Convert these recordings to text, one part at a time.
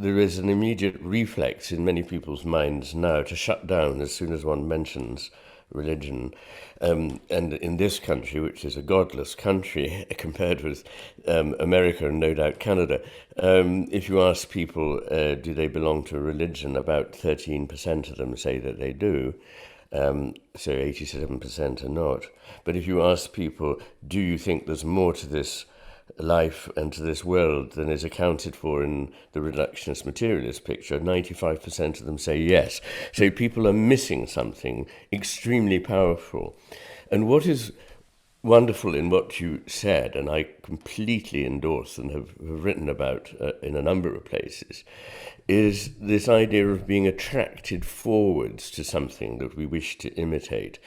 is an immediate reflex in many people's minds now to shut down as soon as one mentions religion. And in this country, which is a godless country compared with America and no doubt Canada, if you ask people, do they belong to a religion, about 13% of them say that they do. So 87% are not. But if you ask people, do you think there's more to this life and to this world than is accounted for in the reductionist materialist picture, 95% of them say yes. So people are missing something extremely powerful. And what is wonderful in what you said, and I completely endorse and have written about in a number of places, is this idea of being attracted forwards to something that we wish to imitate.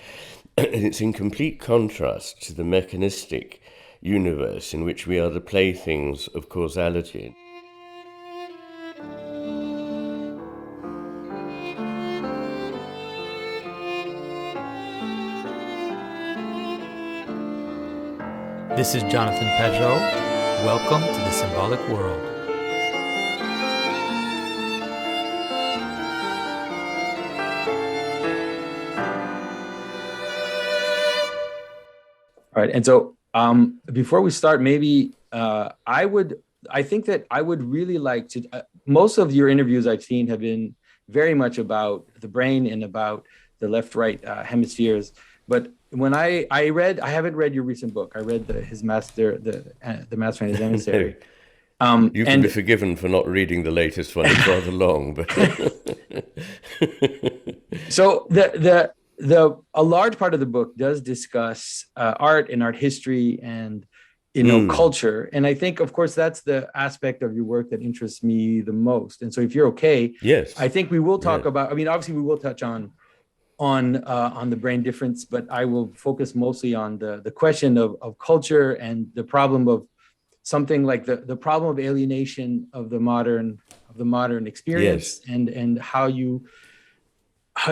And it's in complete contrast to the mechanistic universe in which we are the playthings of causality. This is Jonathan Pedro. Welcome to the Symbolic World. All right, and so before we start, maybe I think that I would really like to, most of your interviews I've seen have been very much about the brain and about the left-right hemispheres. But when I haven't read your recent book. I read the Master and His Emissary. You can be forgiven for not reading the latest one. It's rather long, but so a large part of the book does discuss art and art history and culture, and I think, of course, that's the aspect of your work that interests me the most. And so, if you're okay, yes, I think we will talk about. I mean, obviously, we will touch on the brain difference, but I will focus mostly on the question of culture and the problem of something like the problem of alienation of the modern experience, yes, and how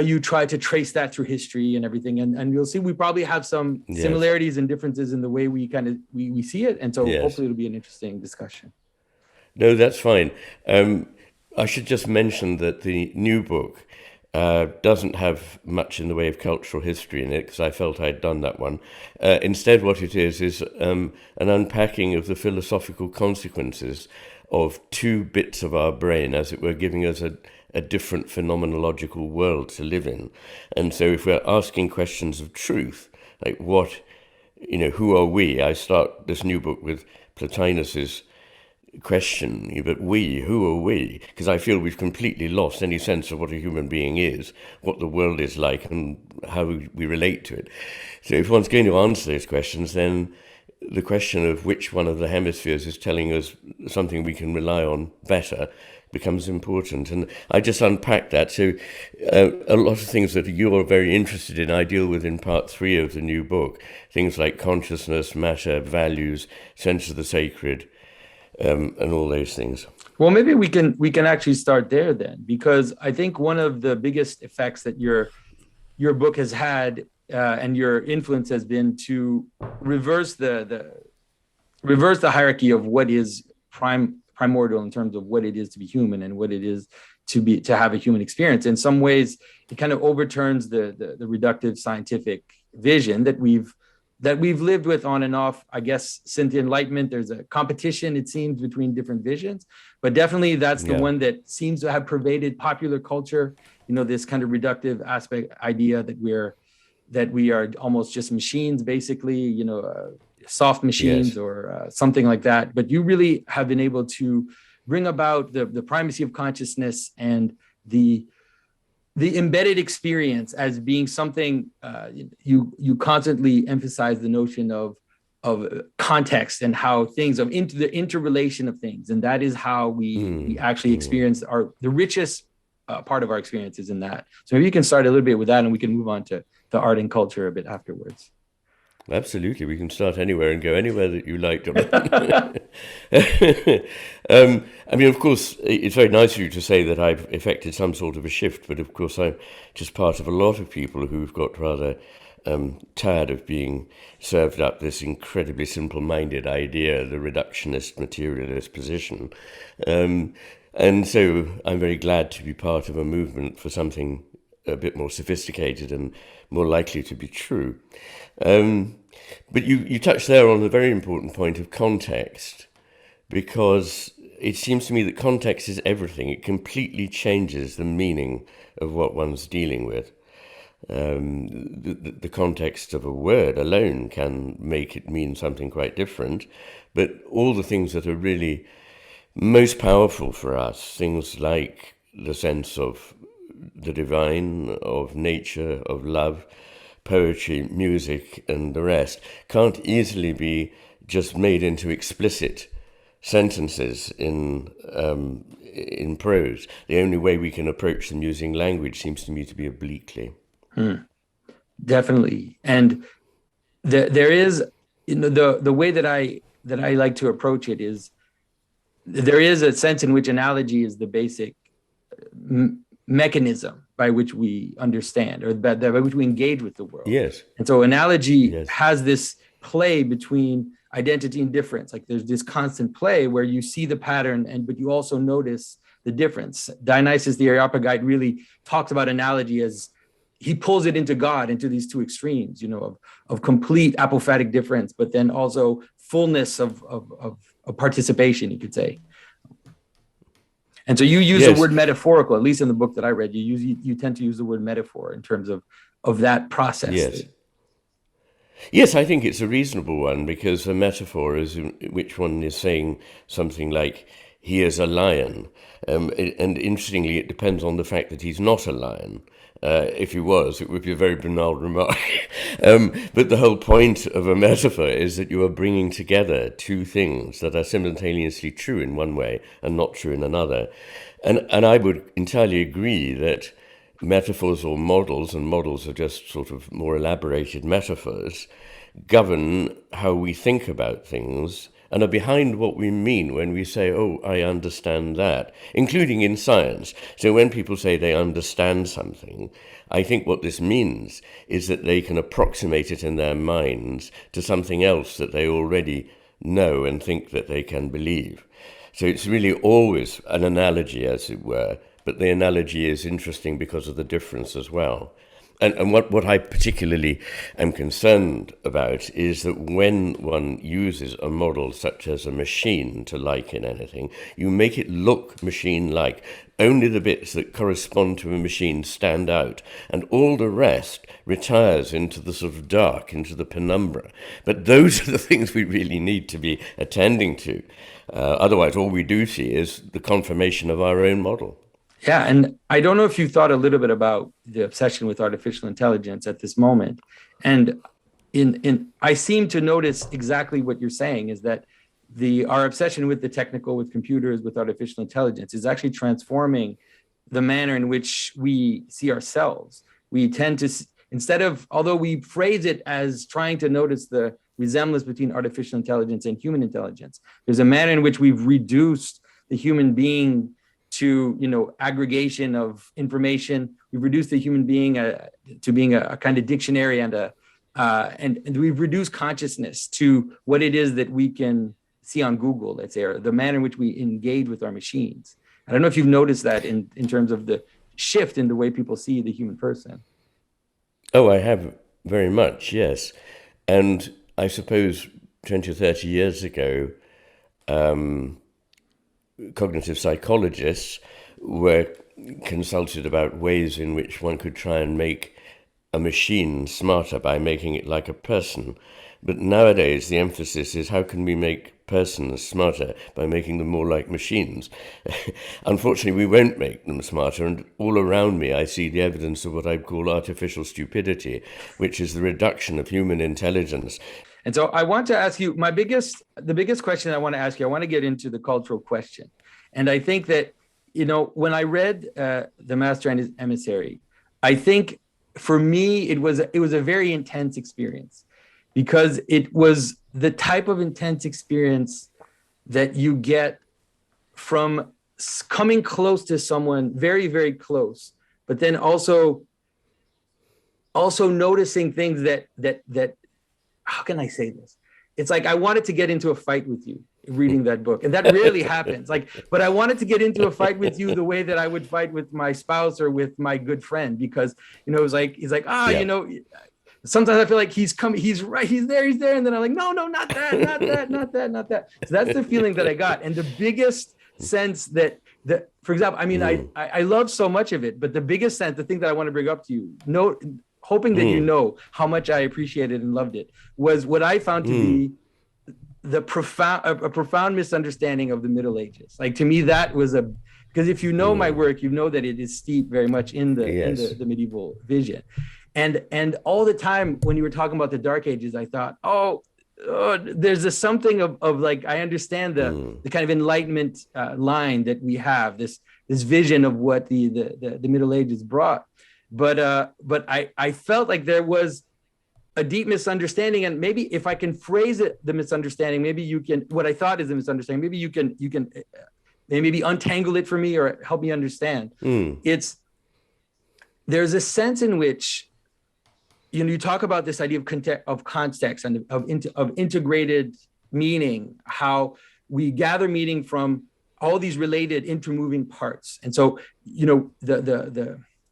you try to trace that through history and everything. And you'll see we probably have some similarities and differences in the way we we see it. And so hopefully it'll be an interesting discussion. No, that's fine. I should just mention that the new book doesn't have much in the way of cultural history in it, because I felt I'd done that one. Instead, what it is an unpacking of the philosophical consequences of two bits of our brain, as it were, giving us a different phenomenological world to live in. And so if we're asking questions of truth, like who are we? I start this new book with Plotinus's question, but who are we? Because I feel we've completely lost any sense of what a human being is, what the world is like, and how we relate to it. So if one's going to answer those questions, then the question of which one of the hemispheres is telling us something we can rely on better becomes important. And I just unpacked that. So a lot of things that you're very interested in, I deal with in part 3 of the new book. Things like consciousness, matter, values, sense of the sacred, and all those things. Well, maybe we can actually start there then, because I think one of the biggest effects that your book has had and your influence has been to reverse the hierarchy of what is primordial in terms of what it is to be human and what it is to have a human experience. In some ways, it kind of overturns the reductive scientific vision that we've lived with on and off, I guess, since the Enlightenment. There's a competition, it seems, between different visions, but definitely that's the one that seems to have pervaded popular culture. This kind of reductive aspect idea that we are almost just machines, basically, soft machines, or something like that. But you really have been able to bring about the primacy of consciousness and the embedded experience as being something. You constantly emphasize the notion of context and how things the interrelation of things, and that is how we actually experience the richest part of our experiences in that. So maybe you can start a little bit with that, and we can move on to the art and culture a bit afterwards. Absolutely, we can start anywhere and go anywhere that you like. I mean, of course, it's very nice of you to say that I've effected some sort of a shift, but of course I'm just part of a lot of people who've got rather tired of being served up this incredibly simple-minded idea, the reductionist materialist position. And And so I'm very glad to be part of a movement for something a bit more sophisticated and more likely to be true. But you touched there on a very important point of context, because it seems to me that context is everything. It completely changes the meaning of what one's dealing with. The context of a word alone can make it mean something quite different, but all the things that are really most powerful for us, things like the sense of the divine, of nature, of love, poetry, music, and the rest, can't easily be just made into explicit sentences in prose. The only way we can approach them using language seems to me to be obliquely. Definitely. And there is, the way that I like to approach it is, there is a sense in which analogy is the basic mechanism by which we understand, or by which we engage with the world. Yes. And so analogy has this play between identity and difference. Like there's this constant play where you see the pattern, but you also notice the difference. Dionysius the Areopagite really talks about analogy as he pulls it into God, into these two extremes, of complete apophatic difference, but then also fullness of participation, you could say. And so you use the word metaphorical, at least in the book that I read. You tend to use the word metaphor in terms of that process. Yes. Yes, I think it's a reasonable one, because a metaphor is in which one is saying something like, he is a lion. And interestingly, it depends on the fact that he's not a lion. If he was, it would be a very banal remark. But the whole point of a metaphor is that you are bringing together two things that are simultaneously true in one way and not true in another. And I would entirely agree that metaphors or models, and models are just sort of more elaborated metaphors, govern how we think about things and are behind what we mean when we say, oh, I understand that, including in science. So when people say they understand something, I think what this means is that they can approximate it in their minds to something else that they already know and think that they can believe. So it's really always an analogy, as it were, but the analogy is interesting because of the difference as well. And what I particularly am concerned about is that when one uses a model such as a machine to liken anything, you make it look machine-like. Only the bits that correspond to a machine stand out, and all the rest retires into the sort of dark, into the penumbra. But those are the things we really need to be attending to. Otherwise, all we do see is the confirmation of our own model. Yeah, and I don't know if you thought a little bit about the obsession with artificial intelligence at this moment. And I seem to notice exactly what you're saying, is that our obsession with the technical, with computers, with artificial intelligence is actually transforming the manner in which we see ourselves. We tend to, although we phrase it as trying to notice the resemblance between artificial intelligence and human intelligence, there's a manner in which we've reduced the human being to aggregation of information. We've reduced the human being to being a kind of dictionary, and we've reduced consciousness to what it is that we can see on Google, let's say, or the manner in which we engage with our machines. I don't know if you've noticed that in terms of the shift in the way people see the human person. Oh, I have very much, yes. And I suppose 20 or 30 years ago, cognitive psychologists were consulted about ways in which one could try and make a machine smarter by making it like a person. But nowadays, the emphasis is how can we make persons smarter by making them more like machines? Unfortunately, we won't make them smarter, and all around me I see the evidence of what I call artificial stupidity, which is the reduction of human intelligence. And so I want to ask you, the biggest question I want to ask you, I want to get into the cultural question. And I think that, when I read The Master and His Emissary, I think for me, it was a very intense experience, because it was the type of intense experience that you get from coming close to someone very, very close, but then also noticing things that how can I say this? It's like I wanted to get into a fight with you. reading that book, and that rarely happens. Like, but I wanted to get into a fight with you the way that I would fight with my spouse or with my good friend, because it was like he's like, sometimes I feel like he's coming, he's right, he's there, and then I'm like, no, not that, not that. So that's the feeling that I got, and the biggest sense that for example, I mean, I love so much of it, but the biggest sense, the thing that I want to bring up to you, hoping that you know how much I appreciated and loved it, was what I found to be a profound misunderstanding of the Middle Ages. Like, to me, that was because if you know my work, you know that it is steeped very much in the medieval vision. And all the time when you were talking about the Dark Ages, I thought, there's a something of like, I understand the kind of Enlightenment line that we have, this vision of what the Middle Ages brought. But I felt like there was a deep misunderstanding, and maybe if I can phrase it, the misunderstanding, maybe you can, what I thought is a misunderstanding, maybe you can maybe untangle it for me or help me understand. There's a sense in which, you talk about this idea of context and of integrated meaning, how we gather meaning from all these related intermoving parts. And so,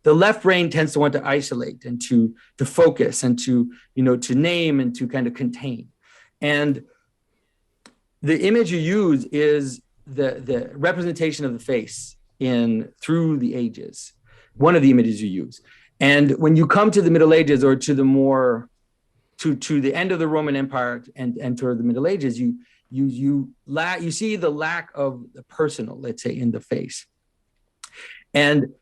the left brain tends to want to isolate and to focus and to name and to kind of contain. And the image you use is the representation of the face through the ages. One of the images you use. And when you come to the Middle Ages, or to the more to the end of the Roman Empire and enter the Middle Ages, you see the lack of the personal, let's say, in the face. And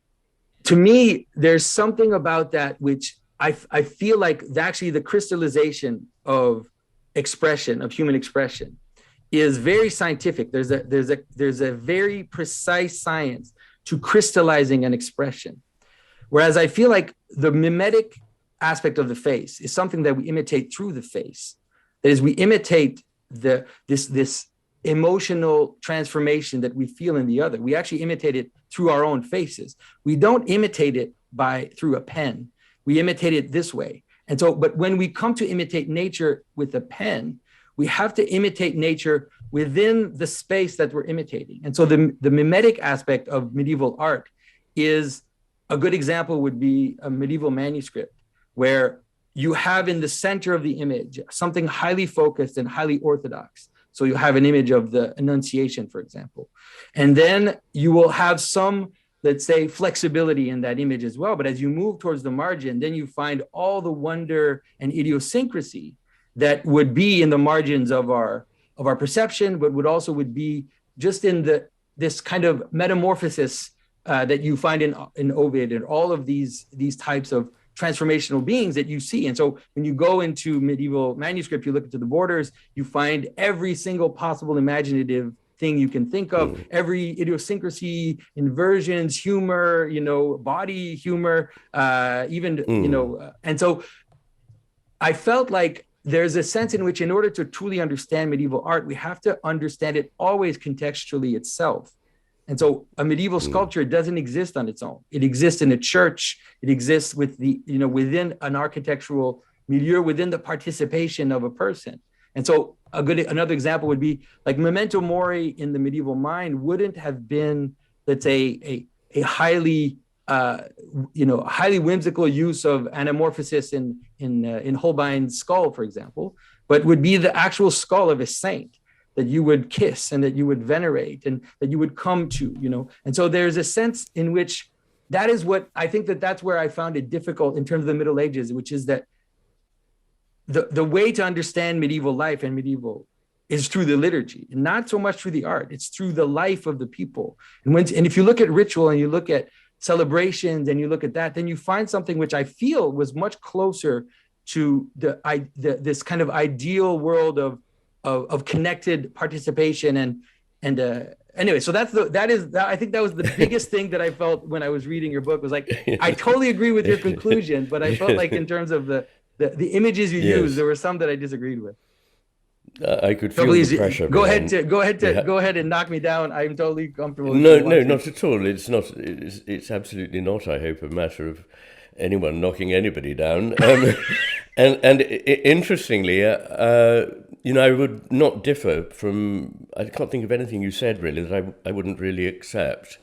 to me, there's something about that which I feel like actually the crystallization of expression, of human expression, is very scientific. There's a very precise science to crystallizing an expression. Whereas I feel like the mimetic aspect of the face is something that we imitate through the face. That is, we imitate this emotional transformation that we feel in the other. We actually imitate it through our own faces. We don't imitate it through a pen. We imitate it this way. And so, but when we come to imitate nature with a pen, we have to imitate nature within the space that we're imitating. And so the mimetic aspect of medieval art is, a good example would be a medieval manuscript, where you have in the center of the image something highly focused and highly orthodox. So you have an image of the Annunciation, for example. And then you will have some, let's say, flexibility in that image as well. But as you move towards the margin, then you find all the wonder and idiosyncrasy that would be in the margins of our perception, but would be just in this kind of metamorphosis that you find in Ovid, and all of these types of transformational beings that you see. And so when you go into medieval manuscript, you look into the borders, you find every single possible imaginative thing you can think of, every idiosyncrasy, inversions, humor, body humor, and so I felt like there's a sense in which, in order to truly understand medieval art, we have to understand it always contextually itself. And so a medieval sculpture doesn't exist on its own. It exists in a church. It exists within an architectural milieu, within the participation of a person. And so another example would be like Memento Mori in the medieval mind wouldn't have been, let's say, a highly whimsical use of anamorphosis in Holbein's skull, for example, but would be the actual skull of a saint that you would kiss and that you would venerate and that you would come to, And so there's a sense in which that is what I think that's where I found it difficult in terms of the Middle Ages, which is that the way to understand medieval life and medieval is through the liturgy, and not so much through the art. It's through the life of the people. And if you look at ritual and you look at celebrations and you look at that, then you find something which I feel was much closer to this kind of ideal world of connected participation and anyway, so I think that was the biggest thing that I felt when I was reading your book, was like, I totally agree with your conclusion, but I felt like in terms of the images you use, there were some that I disagreed with. I could feel the pressure. Go ahead and knock me down. I'm totally comfortable. No, not at all. It's not. It's absolutely not, I hope, a matter anyone knocking anybody down. And interestingly, I would not differ from. I can't think of anything you said really that I wouldn't really accept.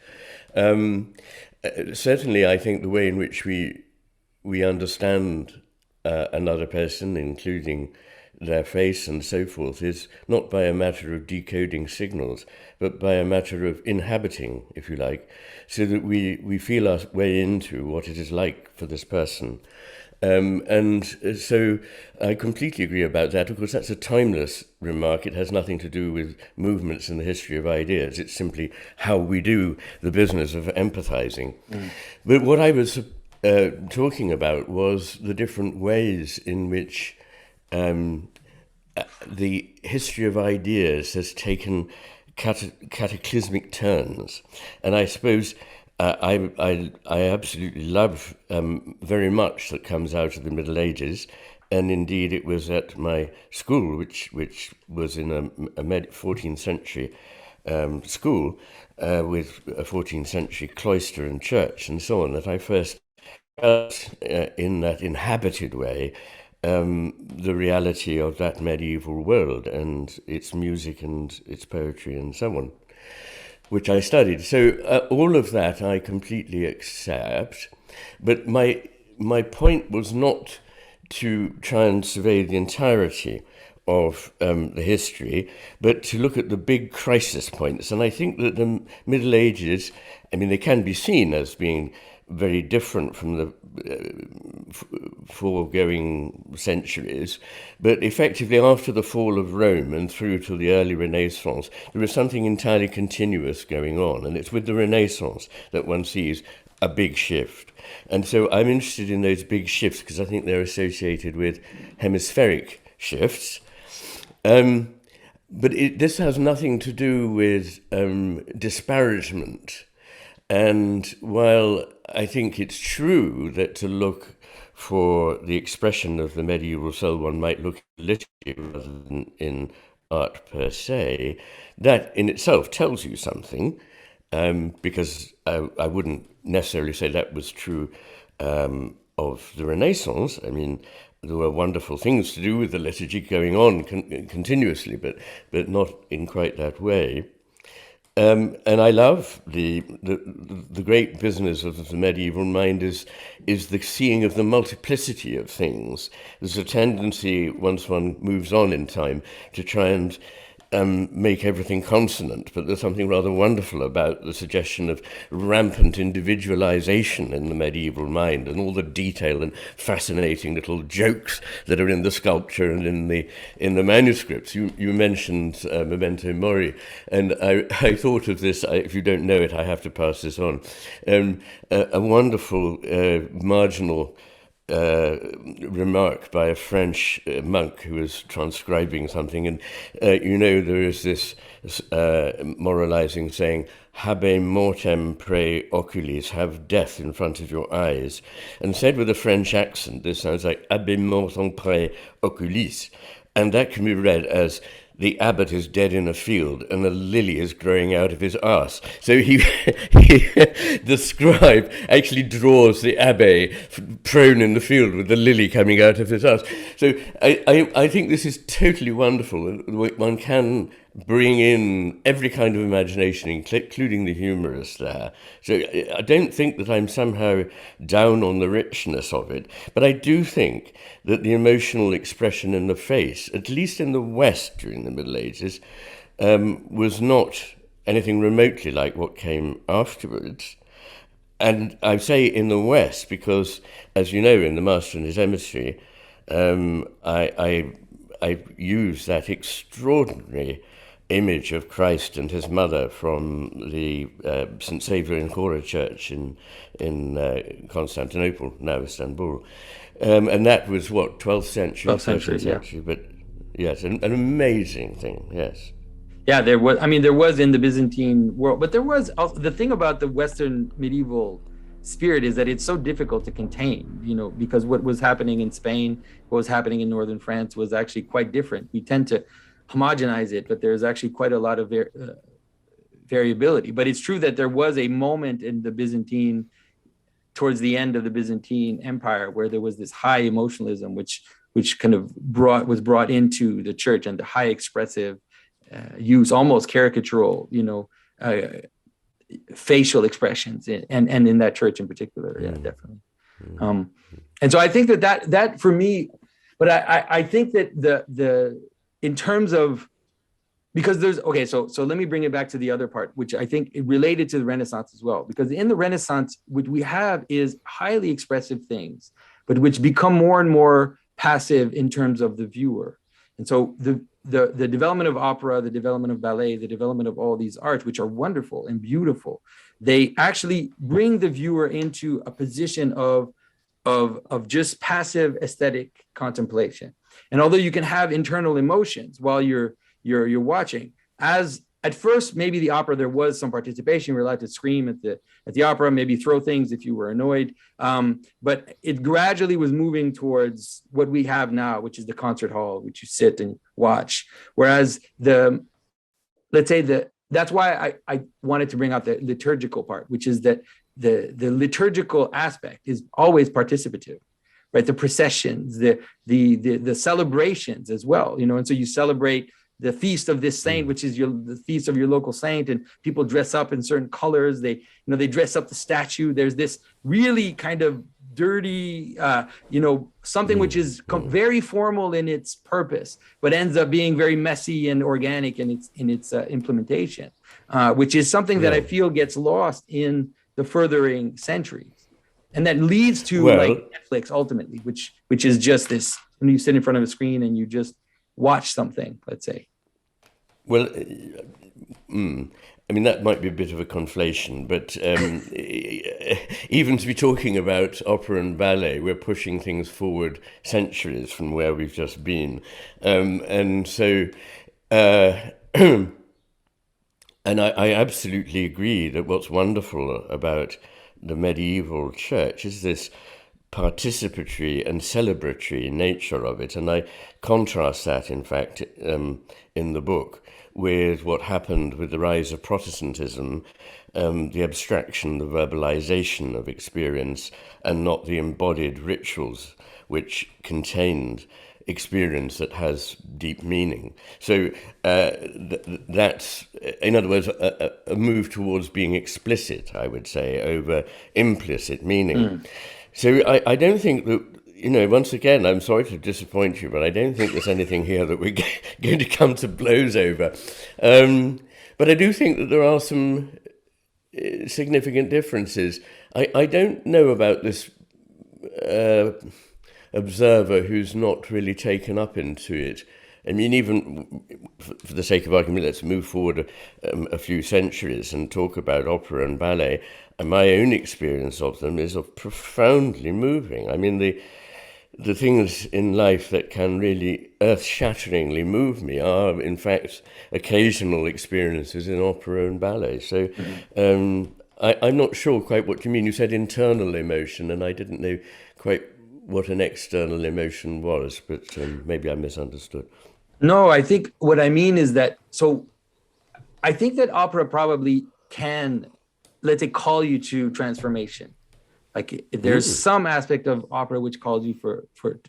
Certainly, I think the way in which we understand another person, including their face and so forth, is not by a matter of decoding signals, but by a matter of inhabiting, if you like, so that we feel our way into what it is like for this person. And so I completely agree about that. Of course, that's a timeless remark. It has nothing to do with movements in the history of ideas. It's simply how we do the business of empathizing. But what I was talking about was the different ways in which the history of ideas has taken cataclysmic turns. And I suppose I absolutely love very much that comes out of the Middle Ages, and indeed it was at my school, which was in a 14th century school with a 14th century cloister and church and so on, that I first felt in that inhabited way the reality of that medieval world and its music and its poetry and so on, which I studied. So all of that I completely accept, but my point was not to try and survey the entirety of the history, but to look at the big crisis points. And I think that the Middle Ages, I mean, they can be seen as being very different from the foregoing centuries, but effectively after the fall of Rome and through to the early Renaissance, there was something entirely continuous going on, and it's with the Renaissance that one sees a big shift. And so I'm interested in those big shifts because I think they're associated with hemispheric shifts. But this has nothing to do with disparagement. And while I think it's true that to look for the expression of the medieval soul, one might look at literature rather than in art per se, that in itself tells you something, because I wouldn't necessarily say that was true of the Renaissance. I mean, there were wonderful things to do with the liturgy going on continuously, but not in quite that way. And I love the great business of the medieval mind is the seeing of the multiplicity of things. There's a tendency, once one moves on in time, to try and make everything consonant, but there's something rather wonderful about the suggestion of rampant individualization in the medieval mind and all the detail and fascinating little jokes that are in the sculpture and in the manuscripts. You mentioned Memento Mori, and I thought of this. If you don't know it, I have to pass this on. A wonderful marginal remark by a French monk who was transcribing something, and there is this moralizing saying, "Habe mortem pre oculis," have death in front of your eyes, and said with a French accent, this sounds like "Habe mortem pre oculis," and that can be read as the abbot is dead in a field and a lily is growing out of his arse. So the scribe actually draws the abbé prone in the field with the lily coming out of his arse. So I think this is totally wonderful. One can bring in every kind of imagination, including the humorous there. So I don't think that I'm somehow down on the richness of it, but I do think that the emotional expression in the face, at least in the West during the Middle Ages, was not anything remotely like what came afterwards. And I say in the West because, as you know, in The Master and His Emissary, I use that extraordinary image of Christ and his mother from the St. Saviour and Cora Church in Constantinople, now Istanbul. And that was, 12th century? 12th century, 13th century, yeah. But yes, an amazing thing, yes. Yeah, there was in the Byzantine world, but there was also, the thing about the Western medieval spirit is that it's so difficult to contain, because what was happening in Spain, what was happening in northern France was actually quite different. We tend to homogenize it, but there's actually quite a lot of variability. But it's true that there was a moment in the Byzantine towards the end of the Byzantine Empire, where there was this high emotionalism, which kind of was brought into the church, and the high expressive use, almost caricatural, facial expressions, and in that church in particular. Yeah, definitely. And so I think that for me, but I think that the in terms of, because there's, okay, so let me bring it back to the other part, which I think it related to the Renaissance as well, because in the Renaissance, what we have is highly expressive things, but which become more and more passive in terms of the viewer. And so the development of opera, the development of ballet, the development of all these arts, which are wonderful and beautiful, they actually bring the viewer into a position of just passive aesthetic contemplation. And although you can have internal emotions while you're watching, as at first, maybe the opera, there was some participation. You were allowed to scream at the opera, maybe throw things if you were annoyed. But it gradually was moving towards what we have now, which is the concert hall, which you sit and watch. Whereas that's why I wanted to bring out the liturgical part, which is that the liturgical aspect is always participative, right? The processions, the celebrations as well, and so you celebrate the feast of this saint, which is the feast of your local saint, and people dress up in certain colors. They dress up the statue. There's this really kind of dirty, something which is very formal in its purpose, but ends up being very messy and organic in its implementation, which is something that I feel gets lost in the furthering centuries, and that leads to like Netflix ultimately, which is just this, when you sit in front of a screen and you just watch something, let's say. Well, I mean, that might be a bit of a conflation, but even to be talking about opera and ballet, we're pushing things forward centuries from where we've just been. And so, and I absolutely agree that what's wonderful about the medieval church is this participatory and celebratory nature of it. And I contrast that, in fact, in the book with what happened with the rise of Protestantism, the abstraction, the verbalization of experience, and not the embodied rituals which contained experience that has deep meaning. So that's, in other words, a move towards being explicit, I would say, over implicit meaning. So I don't think that, once again, I'm sorry to disappoint you, but I don't think there's anything here that we're going to come to blows over. But I do think that there are some significant differences. I don't know about this observer who's not really taken up into it. I mean, even for the sake of argument, let's move forward a few centuries and talk about opera and ballet. And my own experience of them is profoundly moving. I mean, the things in life that can really earth-shatteringly move me are, in fact, occasional experiences in opera and ballet. So I'm not sure quite what you mean. You said internal emotion, and I didn't know quite what an external emotion was, but maybe I misunderstood. No, I think what I mean is that, so I think that opera probably can, let's say, call you to transformation. Like there's some aspect of opera which calls you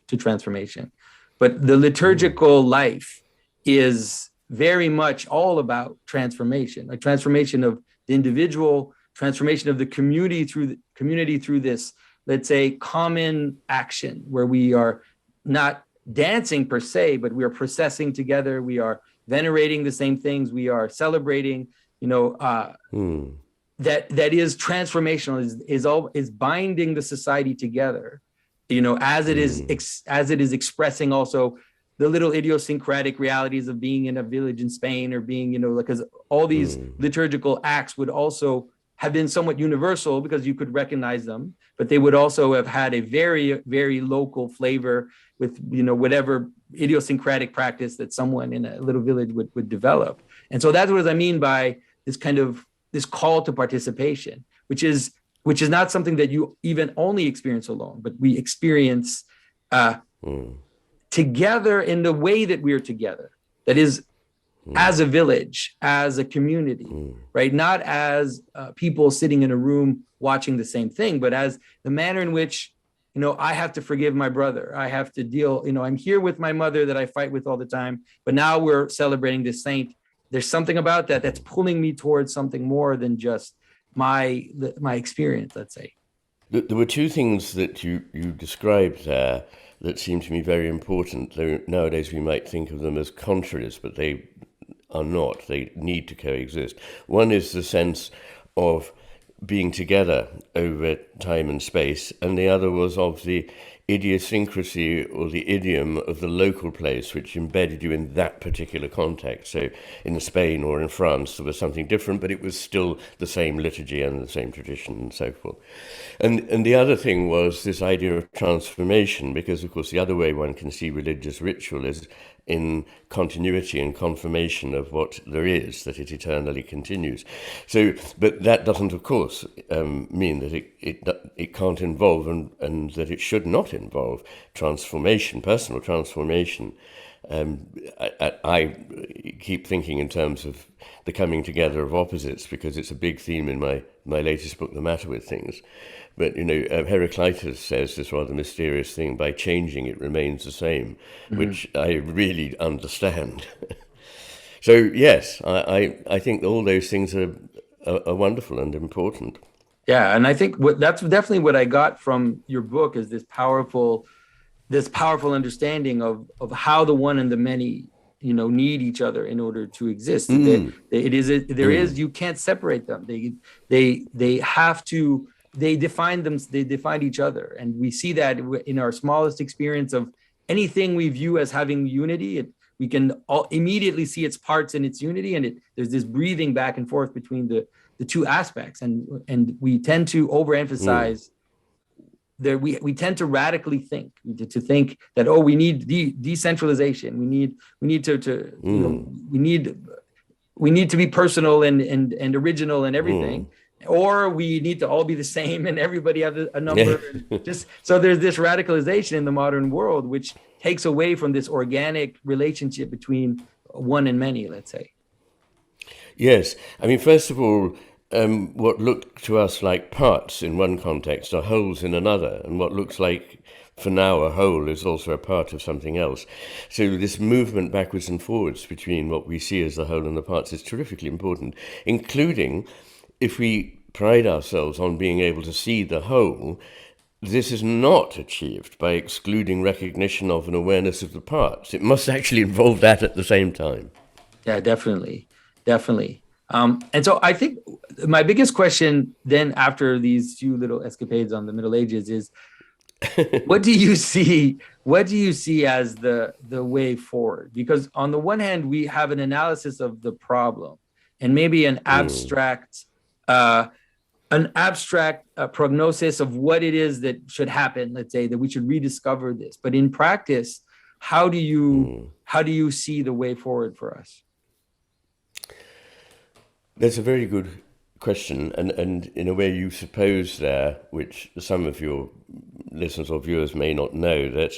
to transformation, but the liturgical life is very much all about transformation, like transformation of the individual, transformation of the community through this, let's say, common action where we are not dancing per se, but we are processing together. We are venerating the same things. We are celebrating, that is transformational, is binding the society together, as it is expressing also the little idiosyncratic realities of being in a village in Spain, or being, because all these liturgical acts would also have been somewhat universal because you could recognize them, but they would also have had a very, very local flavor with, whatever idiosyncratic practice that someone in a little village would develop. And so that's what I mean by this call to participation, which is not something that you even only experience alone, but we experience together in the way that we're together. That is as a village, as a community, right? Not as people sitting in a room watching the same thing, but as the manner in which, I have to forgive my brother. I have to deal, I'm here with my mother that I fight with all the time, but now we're celebrating this saint. There's something about that that's pulling me towards something more than just my experience, let's say. There were two things that you described there that seem to me very important, though nowadays we might think of them as contraries, but they are not. They need to coexist. One is the sense of being together over time and space, and the other was of the idiosyncrasy or the idiom of the local place, which embedded you in that particular context. So in Spain or in France, there was something different, but it was still the same liturgy and the same tradition and so forth. And the other thing was this idea of transformation, because, of course, the other way one can see religious ritual is in continuity and confirmation of what there is, that it eternally continues. So, but that doesn't, of course, mean that it can't involve and that it should not involve transformation, personal transformation. I keep thinking in terms of the coming together of opposites, because it's a big theme in my latest book, The Matter with Things. But, Heraclitus says this rather mysterious thing, by changing it remains the same, which I really understand. So, yes, I think all those things are wonderful and important. Yeah, and I think that's definitely what I got from your book is this powerful understanding of how the one and the many, need each other in order to exist. You can't separate them. They have to. They define each other, and we see that in our smallest experience of anything we view as having unity. We can all immediately see its parts in its unity, and there's this breathing back and forth between the two aspects, and we tend to overemphasize. We tend to radically think that we need decentralization. We need to be personal and original and everything. Or we need to all be the same and everybody have a number. So there's this radicalization in the modern world, which takes away from this organic relationship between one and many, let's say. Yes. I mean, first of all, what look to us like parts in one context are wholes in another, and what looks like for now a whole is also a part of something else. So this movement backwards and forwards between what we see as the whole and the parts is terrifically important, including if we pride ourselves on being able to see the whole. This is not achieved by excluding recognition of an awareness of the parts. It must actually involve that at the same time. Yeah, definitely. And so I think my biggest question then, after these few little escapades on the Middle Ages, is what do you see as the way forward? Because on the one hand, we have an analysis of the problem and maybe an abstract prognosis of what it is that should happen. Let's say that we should rediscover this, but in practice, how do you see the way forward for us? That's a very good question, and in a way you suppose there, which some of your listeners or viewers may not know, that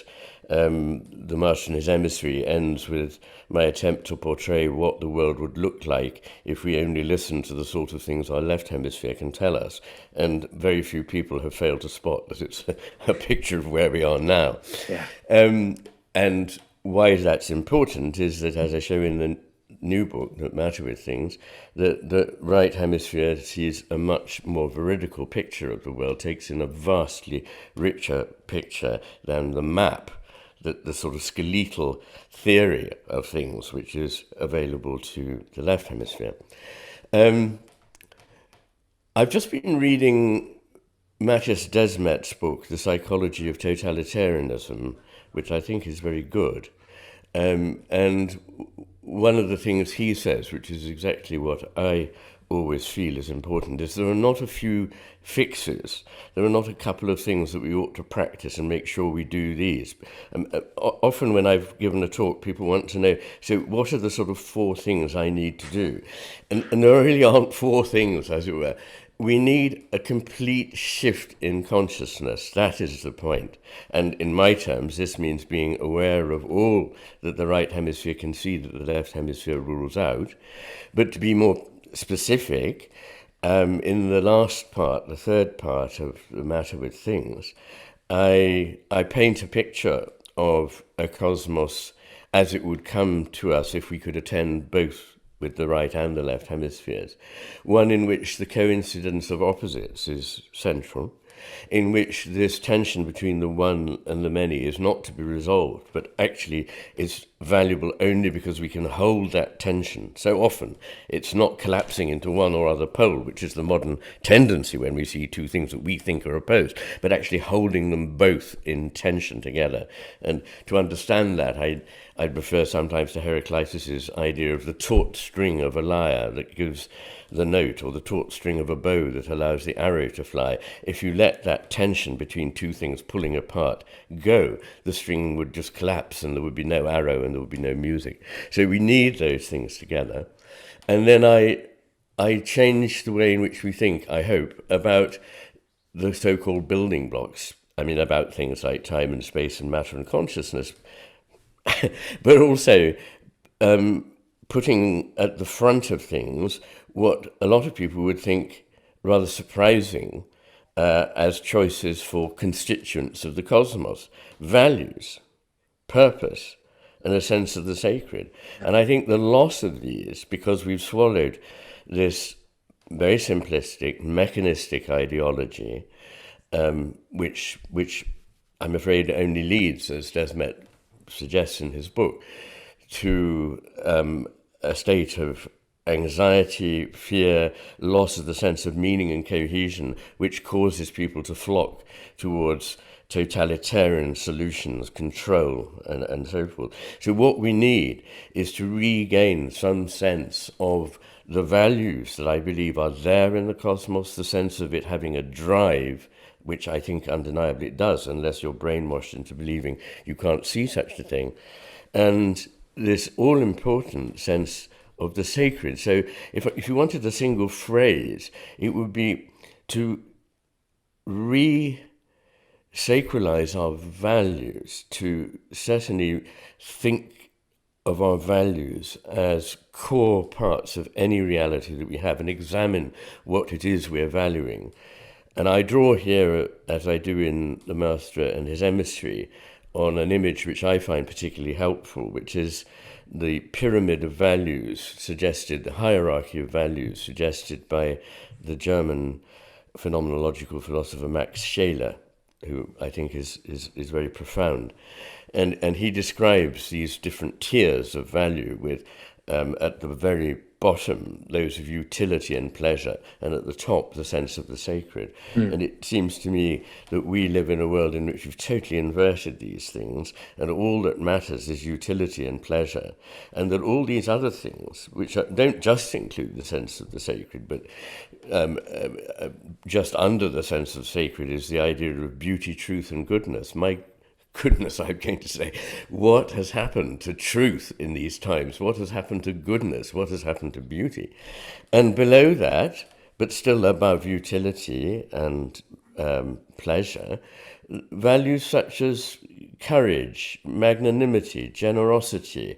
The Master and His Emissary ends with my attempt to portray what the world would look like if we only listened to the sort of things our left hemisphere can tell us. And very few people have failed to spot that it's a picture of where we are now. Yeah. And why that's important is that, as I show in the new book, That Matter with Things, the right hemisphere sees a much more veridical picture of the world, takes in a vastly richer picture than the map, the sort of skeletal theory of things which is available to the left hemisphere. I've just been reading Mattias Desmet's book, The Psychology of Totalitarianism, which I think is very good. And one of the things he says, which is exactly what I always feel is important, is there are not a few fixes. There are not a couple of things that we ought to practice and make sure we do these. Often when I've given a talk, people want to know, so what are the sort of 4 things I need to do? And there really aren't 4 things, as it were. we need a complete shift in consciousness. That is the point. And in my terms, this means being aware of all that the right hemisphere can see that the left hemisphere rules out. But to be more specific, in the last part, the third part of The Matter with Things, I paint a picture of a cosmos as it would come to us if we could attend both with the right and the left hemispheres, one in which the coincidence of opposites is central, in which this tension between the one and the many is not to be resolved, but actually is valuable only because we can hold that tension. So often it's not collapsing into one or other pole, which is the modern tendency when we see two things that we think are opposed, but actually holding them both in tension together. And to understand that, I'd prefer sometimes to Heraclitus's idea of the taut string of a lyre that gives the note, or the taut string of a bow that allows the arrow to fly. If you let that tension between two things pulling apart go, the string would just collapse and there would be no arrow and there would be no music. So we need those things together. And then I change the way in which we think, I hope, about the so-called building blocks. I mean, about things like time and space and matter and consciousness, but also putting at the front of things what a lot of people would think rather surprising as choices for constituents of the cosmos: values, purpose, and a sense of the sacred. And I think the loss of these, because we've swallowed this very simplistic, mechanistic ideology, which I'm afraid only leads, as Desmet suggests in his book, to a state of anxiety, fear, loss of the sense of meaning and cohesion, which causes people to flock towards totalitarian solutions, control, and so forth. So what we need is to regain some sense of the values that I believe are there in the cosmos, the sense of it having a drive, which I think undeniably it does, unless you're brainwashed into believing you can't see such a thing, and this all-important sense of the sacred. So if you wanted a single phrase, it would be to re-sacralize our values, to certainly think of our values as core parts of any reality that we have, and examine what it is we're valuing. And I draw here, as I do in The Master and His Emissary, on an image which I find particularly helpful, which is the pyramid of values suggested, the hierarchy of values suggested by the German phenomenological philosopher Max Scheler, who I think is very profound. And he describes these different tiers of value with, at the very bottom, those of utility and pleasure, and at the top, the sense of the sacred. And it seems to me that we live in a world in which we've totally inverted these things, and all that matters is utility and pleasure, and that all these other things, which don't just include the sense of the sacred, but just under the sense of sacred is the idea of beauty, truth, and goodness. My goodness, I'm going to say, what has happened to truth in these times? What has happened to goodness? What has happened to beauty? And below that, but still above utility and pleasure, values such as courage, magnanimity, generosity,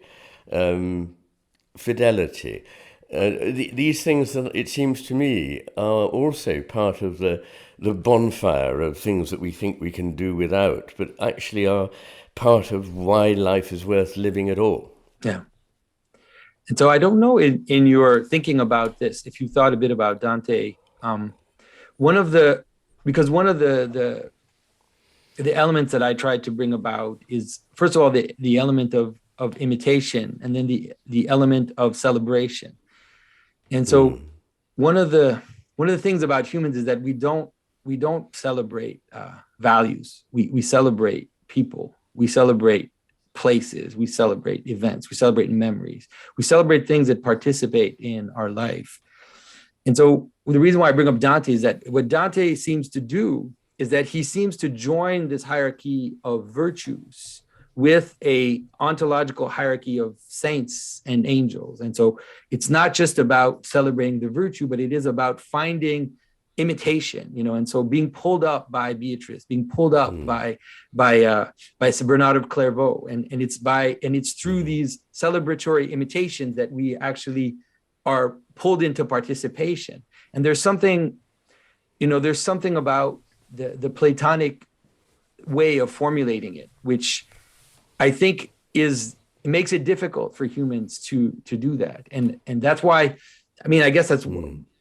fidelity. These things, it seems to me, are also part of the bonfire of things that we think we can do without, but actually are part of why life is worth living at all. Yeah. And so I don't know, in your thinking about this, if you thought a bit about Dante, because one of the elements that I tried to bring about is, first of all, the element of imitation, and then the element of celebration. And so one of the things about humans is that we don't celebrate values. We celebrate people. We celebrate places. We celebrate events. We celebrate memories. We celebrate things that participate in our life. And so the reason why I bring up Dante is that what Dante seems to do is that he seems to join this hierarchy of virtues with a ontological hierarchy of saints and angels. And so it's not just about celebrating the virtue, but it is about finding imitation, and so being pulled up by Beatrice, being pulled up by Bernard of Clairvaux, and it's through these celebratory imitations that we actually are pulled into participation. And there's something about the Platonic way of formulating it, which I think it makes it difficult for humans to do that, and that's why. I mean, I guess that's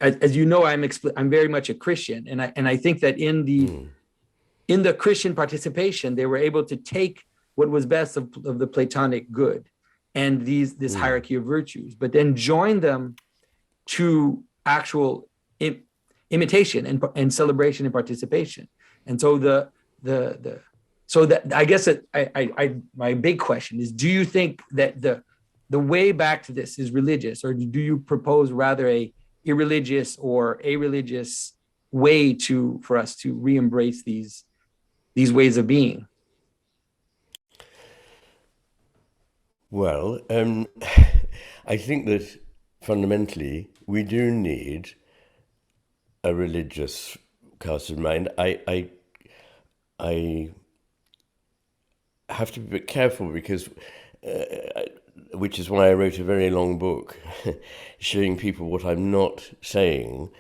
as you know, I'm very much a Christian, and I think that in the Christian participation, they were able to take what was best of the Platonic good and this hierarchy of virtues, but then join them to actual imitation and celebration and participation. And so so that I guess my big question is: do you think that the way back to this is religious, or do you propose rather a irreligious or a religious way for us to re-embrace these ways of being? Well, I think that fundamentally we do need a religious cast of mind. I have to be a bit careful because, which is why I wrote a very long book showing people what I'm not saying,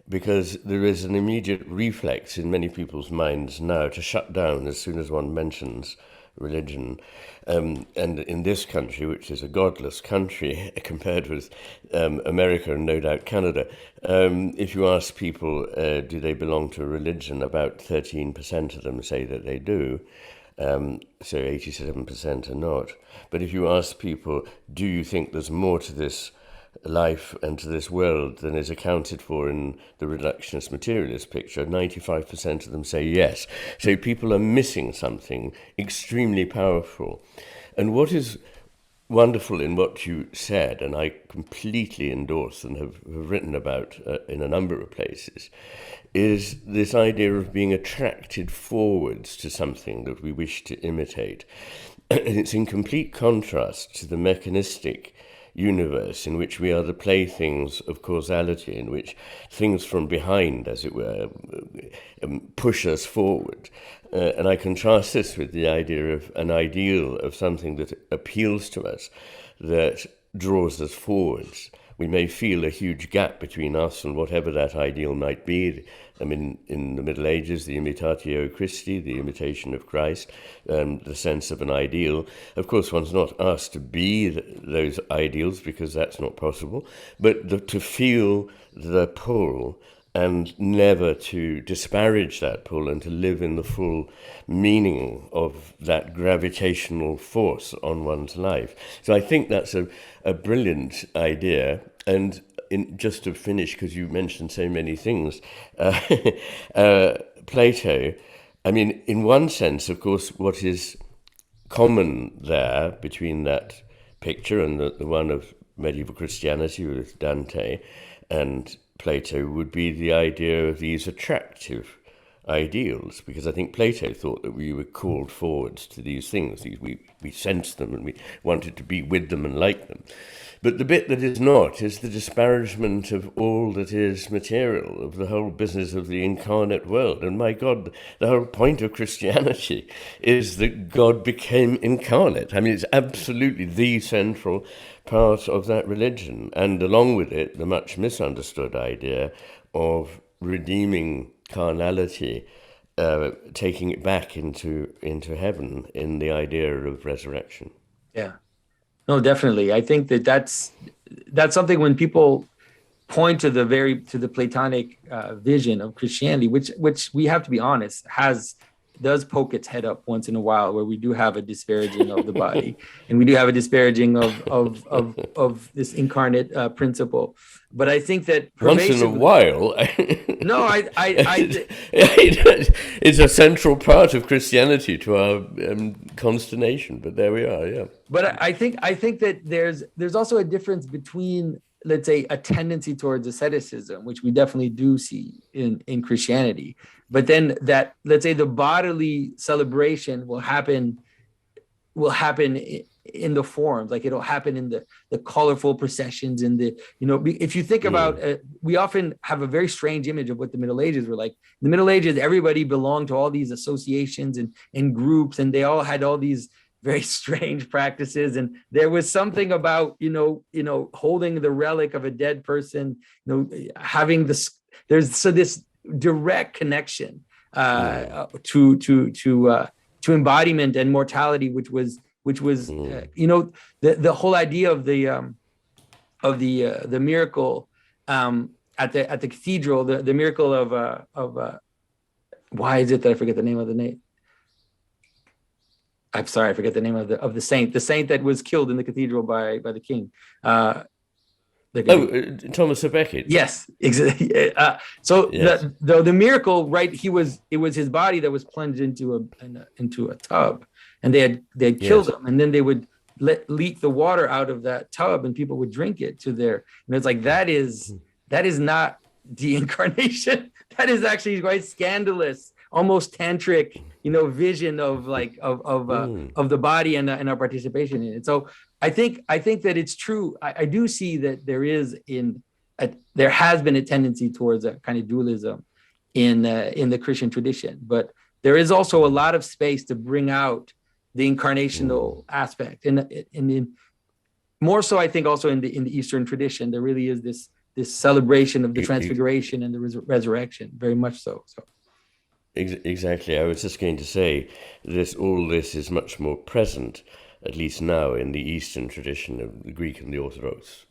because there is an immediate reflex in many people's minds now to shut down as soon as one mentions religion. And in this country, which is a godless country compared with America and no doubt Canada, if you ask people, do they belong to a religion, about 13% of them say that they do. So 87% are not. But if you ask people, do you think there's more to this life and to this world than is accounted for in the reductionist materialist picture, 95% of them say yes. So people are missing something extremely powerful. And what is wonderful in what you said, and I completely endorse and have written about in a number of places, is this idea of being attracted forwards to something that we wish to imitate. And it's in complete contrast to the mechanistic universe in which we are the playthings of causality, in which things from behind, as it were, push us forward. And I contrast this with the idea of an ideal of something that appeals to us, that draws us forwards. We may feel a huge gap between us and whatever that ideal might be. I mean, in the Middle Ages, the Imitatio Christi, the imitation of Christ, the sense of an ideal. Of course, one's not asked to be those ideals because that's not possible, but to feel the pull and never to disparage that pull and to live in the full meaning of that gravitational force on one's life. So I think that's a brilliant idea. And just to finish, because you mentioned so many things, Plato, I mean, in one sense, of course, what is common there between that picture and the one of medieval Christianity with Dante and Plato would be the idea of these attractive ideals, because I think Plato thought that we were called forwards to these things. We sensed them and we wanted to be with them and like them. But the bit that is not is the disparagement of all that is material, of the whole business of the incarnate world. And my God, the whole point of Christianity is that God became incarnate. I mean, it's absolutely the central part of that religion. And along with it, the much misunderstood idea of redeeming carnality, taking it back into heaven in the idea of resurrection. Yeah. No, definitely. I think that's something when people point to the Platonic vision of Christianity, which we have to be honest, does poke its head up once in a while, where we do have a disparaging of the body, and we do have a disparaging of this incarnate principle. But I think that once in a while, no, it's a central part of Christianity to our consternation. But there we are, yeah. But I think that there's also a difference between, let's say, a tendency towards asceticism, which we definitely do see in Christianity, but then that, let's say, the bodily celebration will happen will happen in the forms, like it'll happen in the colorful processions, in the, if you think about we often have a very strange image of what the Middle Ages were like. In the Middle Ages, everybody belonged to all these associations and groups, and they all had all these very strange practices, and there was something about holding the relic of a dead person, having this direct connection to embodiment and mortality, which was the whole idea of the miracle at the cathedral, the miracle of why is it that I forget the name of the name? I'm sorry, I forget the name of the saint that was killed in the cathedral by the king. Thomas a Becket. Yes, exactly. So yes. The miracle, right? It was his body that was plunged into a tub, and they had killed him, and then they would leak the water out of that tub, and people would drink it to their. And it's like that is not the incarnation. That is actually quite scandalous, almost tantric, vision of the body and our participation in it. So I think that it's true. I do see that there has been a tendency towards a kind of dualism in the Christian tradition, but there is also a lot of space to bring out the incarnational aspect, and more so, I think, also in the Eastern tradition, there really is this celebration of the transfiguration and the resurrection, very much so. Exactly. I was just going to say all this is much more present, at least now, in the Eastern tradition of the Greek and the Orthodox,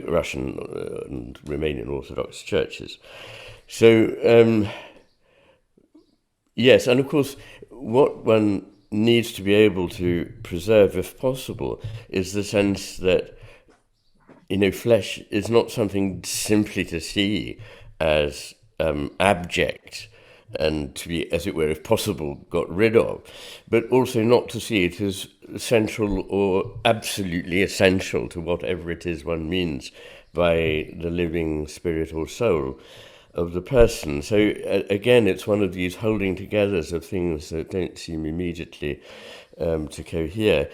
Russian and Romanian Orthodox churches. So, yes, and of course, what one needs to be able to preserve, if possible, is the sense that, flesh is not something simply to see as abject and to be, as it were, if possible, got rid of, but also not to see it as central or absolutely essential to whatever it is one means by the living spirit or soul of the person. So again, it's one of these holding togethers of things that don't seem immediately to cohere.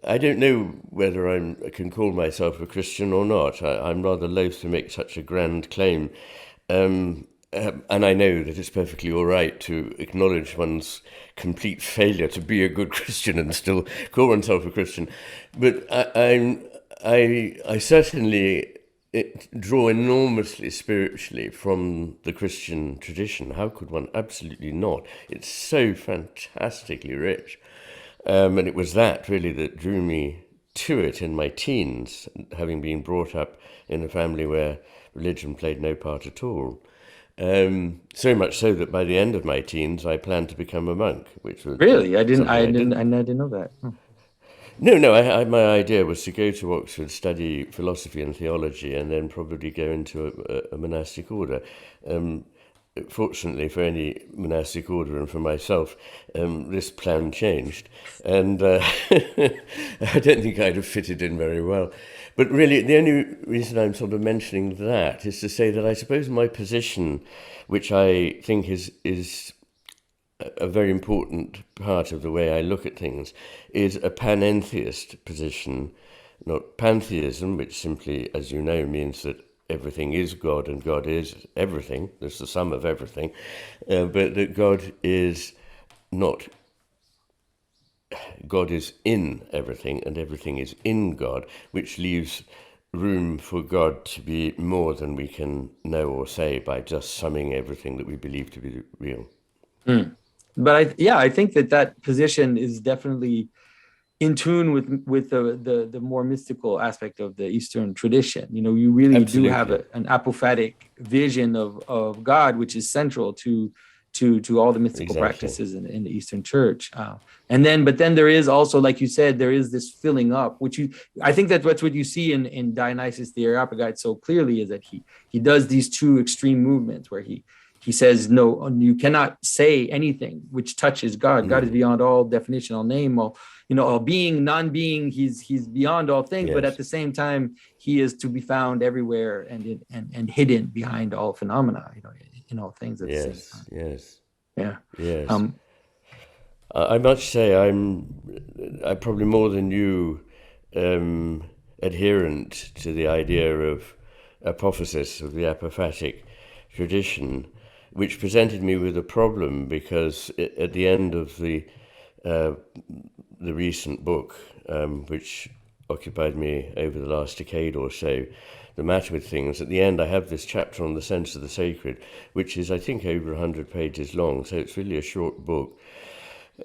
I don't know whether I can call myself a Christian or not. I'm rather loath to make such a grand claim. And I know that it's perfectly all right to acknowledge one's complete failure to be a good Christian and still call oneself a Christian. But I certainly draw enormously spiritually from the Christian tradition. How could one absolutely not? It's so fantastically rich. And it was that really that drew me to it in my teens, having been brought up in a family where religion played no part at all. So much so that by the end of my teens, I planned to become a monk. Which was really, I didn't know that. No. My idea was to go to Oxford, study philosophy and theology, and then probably go into a monastic order. Fortunately for any monastic order and for myself, this plan changed, and I don't think I'd have fitted in very well. But really, the only reason I'm sort of mentioning that is to say that I suppose my position, which I think is a very important part of the way I look at things, is a panentheist position, not pantheism, which simply, as you know, means that everything is God and God is everything. There's the sum of everything. But that God is not. God is in everything and everything is in God, which leaves room for God to be more than we can know or say by just summing everything that we believe to be real. But I think that position is definitely in tune with the more mystical aspect of the Eastern tradition. You really Absolutely. Do have an apophatic vision of God, which is central to all the mystical Exactly. Practices in the Eastern Church. But then there is also, like you said, there is this filling up, I think that's what you see in Dionysius the Areopagite so clearly, is that he does these two extreme movements where he says, no, you cannot say anything which touches God. God is beyond all definition, all name, all being, non-being. He's beyond all things, yes. But at the same time, he is to be found everywhere and hidden behind all phenomena. In all things at the same time. Yes. Yeah. Yes. I must say I'm probably more than you adherent to the idea of apophasis, of the apophatic tradition, which presented me with a problem because at the end of the recent book, which occupied me over the last decade or so, The Matter with Things, at the end I have this chapter on the sense of the sacred, which is, I think, over 100 pages long, so it's really a short book.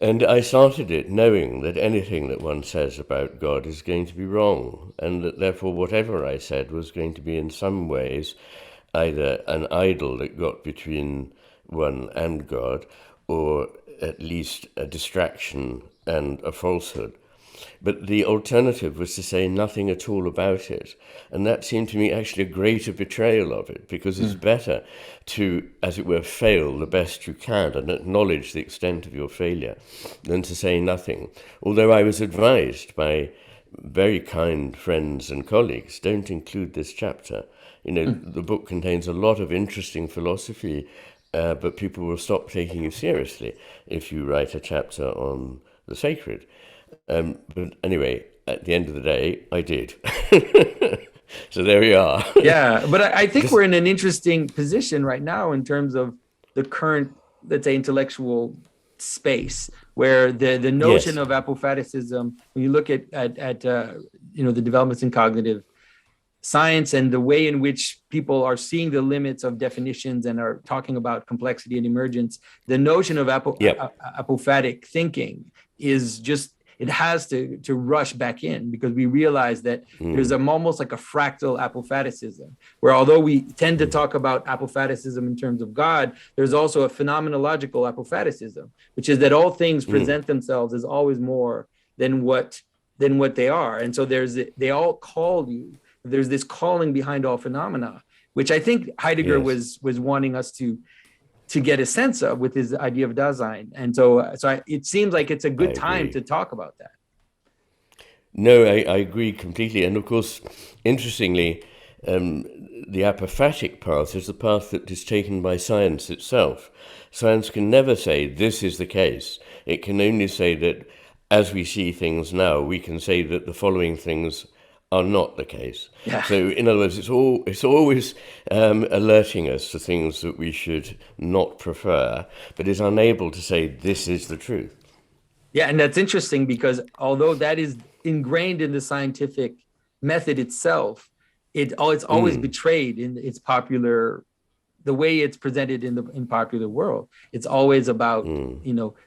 And I started it knowing that anything that one says about God is going to be wrong, and that therefore whatever I said was going to be in some ways either an idol that got between one and God, or at least a distraction and a falsehood. But the alternative was to say nothing at all about it. And that seemed to me actually a greater betrayal of it, because it's better to, as it were, fail the best you can and acknowledge the extent of your failure than to say nothing. Although I was advised by very kind friends and colleagues, don't include this chapter. The book contains a lot of interesting philosophy, but people will stop taking you seriously if you write a chapter on the sacred. But anyway, at the end of the day, I did. So there we are. Yeah, but I think we're in an interesting position right now in terms of the current, let's say, intellectual space, where the notion of apophaticism, when you look at the developments in cognitive science and the way in which people are seeing the limits of definitions and are talking about complexity and emergence, the notion of apophatic thinking is just, it has to rush back in, because we realize that there's almost like a fractal apophaticism, where although we tend to talk about apophaticism in terms of God, there's also a phenomenological apophaticism, which is that all things present themselves as always more than what they are. And so they all call you. There's this calling behind all phenomena, which I think Heidegger was wanting us to get a sense of with his idea of Dasein. And so it seems like it's a good time to talk about that. No, I agree completely. And of course, interestingly, the apophatic path is the path that is taken by science itself. Science can never say this is the case. It can only say that as we see things now, we can say that the following things are not the case. Yeah. So in other words, it's always alerting us to things that we should not prefer, but is unable to say this is the truth. Yeah, and that's interesting, because although that is ingrained in the scientific method itself, it's always betrayed in its popular, the way it's presented in popular world. It's always about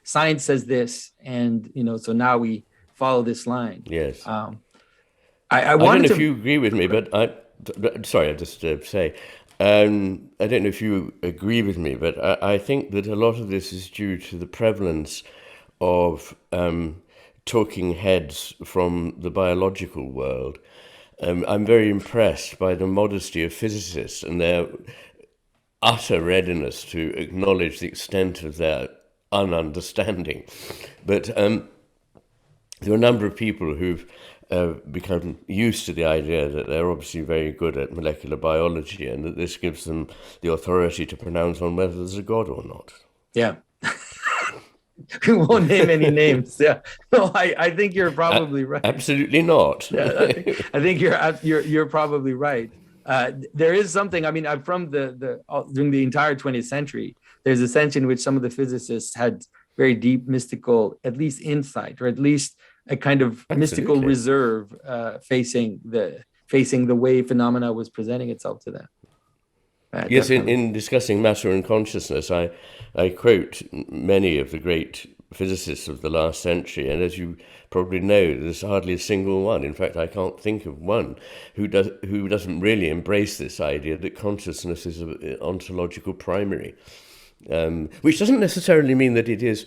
science says this, and so now we follow this line. Yes. I don't know if you agree with me, but I don't know if you agree with me, but I think that a lot of this is due to the prevalence of talking heads from the biological world. I'm very impressed by the modesty of physicists and their utter readiness to acknowledge the extent of their ununderstanding. But there are a number of people who've become used to the idea that they're obviously very good at molecular biology, and that this gives them the authority to pronounce on whether there's a God or not. Yeah. We won't name any names. Yeah. No, I think you're probably right. Absolutely not. Yeah, I think you're probably right. There is something, from during the entire 20th century, there's a sense in which some of the physicists had very deep mystical, at least insight, or at least a kind of mystical reserve facing the way phenomena was presenting itself to them. Yes, in discussing matter and consciousness, I quote many of the great physicists of the last century, and as you probably know, there's hardly a single one. In fact, I can't think of one who doesn't really embrace this idea that consciousness is an ontological primary, which doesn't necessarily mean that it is